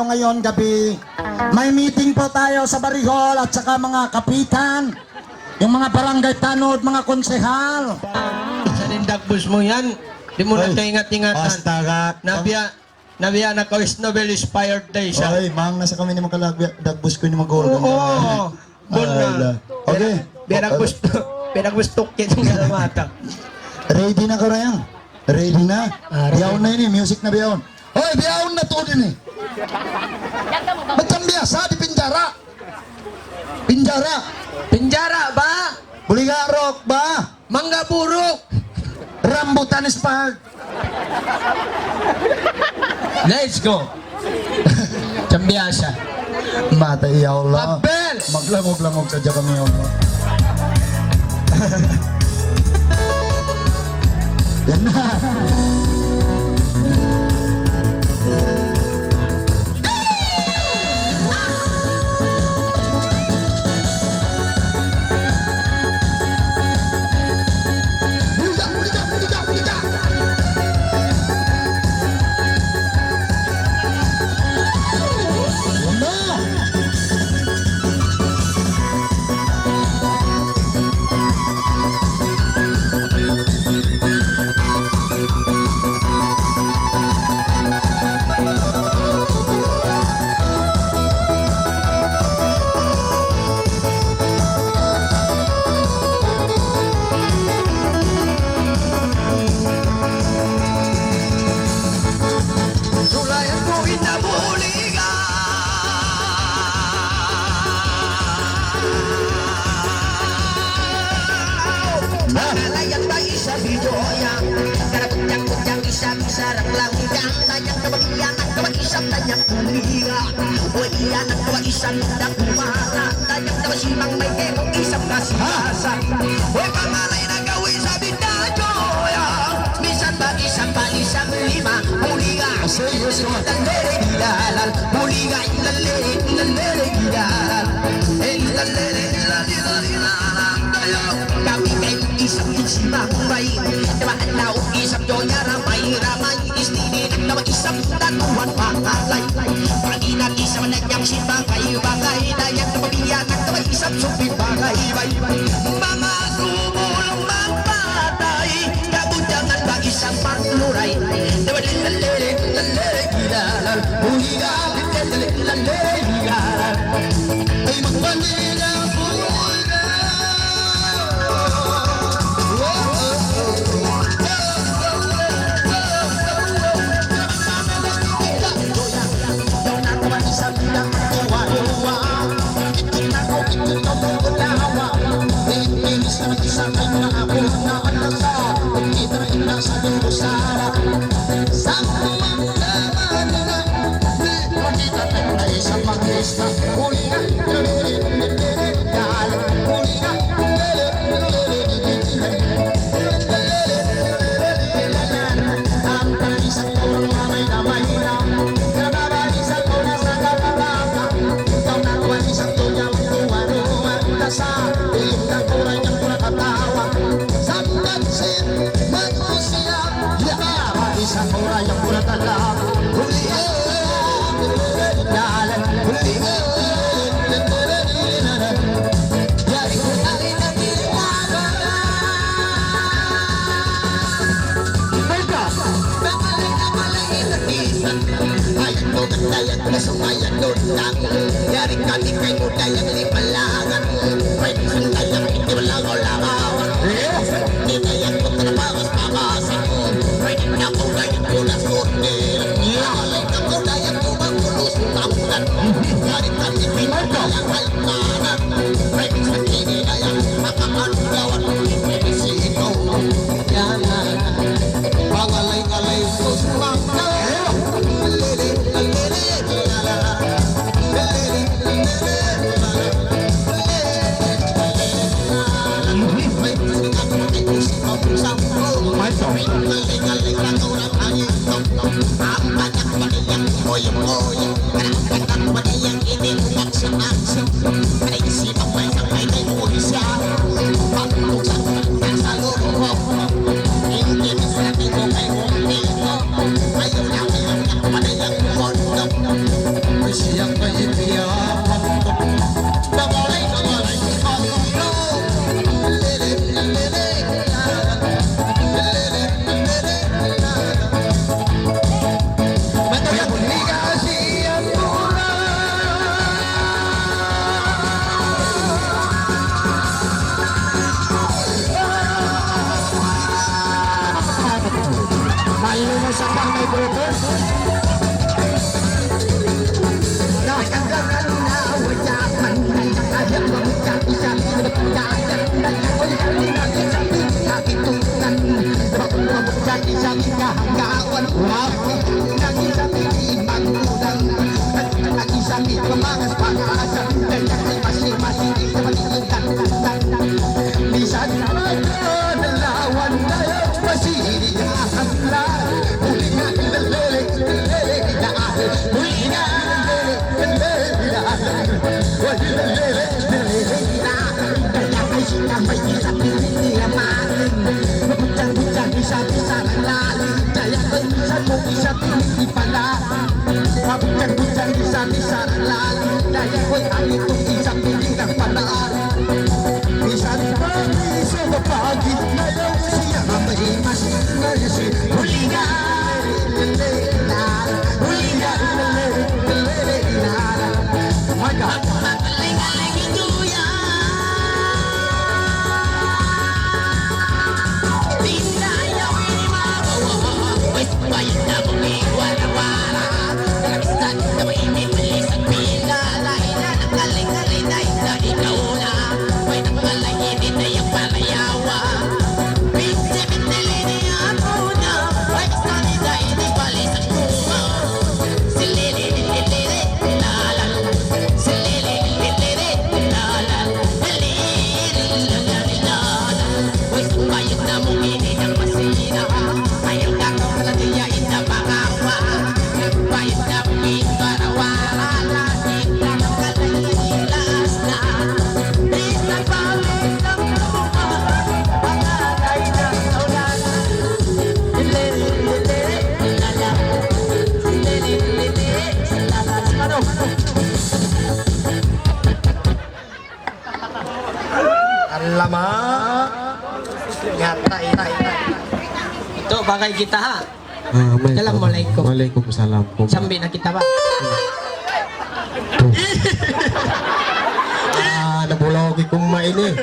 tayo ngayon gabi. May meeting po tayo sa Barihol at saka mga kapitan, yung mga barangay tanod, mga konsehal. Sa nindagbus mo yan, di mo na kaingat-ingatan. Basta ka. Nabiya na kawis Nobel inspired day siya. Oy, mang nasa kami ni magkalagbus ko ni mag-golden. Oo, doon na. Okay. Pinagustok kitang galamata. Ready na ka rayang? Ready na? Biyawon na yun eh, music na biyawon. Hoy, biyawon na to din eh. Ba't ang biyasa di pinjara? Pinjara? Pinjara ba? Buligarok ba? Mangga buruk. Rambutan is park. Let's go. Chambiasa. Mata iyaw la. Papel! Maglangog-langog sa dyan kami yun. Yan na. Minsan-minsan lagi dahil ko'y alitong isang piling ng palaan. Minsan pagi sa mapagit na lang siya may mas nasi hulingan. Hulingan, my God. Galing-galing ito yan. Pinayaw ini magawa. Bayad na mong iwala-wala. Kalabisan na mainit malis ang pinalay na galing-galing na ikaw na. May nakalay init na yung palayawa. Pinsi-pintili niya ako na. May kasali na hindi balis ang bunga. Silili-lili-lili lalan. Silili-lili-lili lalan. Silili-lili-lili lalan. May sumayag na mong init ang masina. Ayaw na kong kalatiyain na pangawa. Bayad na mong iwarawara. Laging na ng kalailas na. Isang balik ng lupa. Pangalay ng ulan. Silili-lili-lili lalan. Silili-lili-lili lalan. Ano? Alama. Ngata itay. Ito, bakay kita ha. Assalamualaikum. Assalamualaikum. Waalaikumsalam. Sambi na kita ba? Nabulaw kong maini.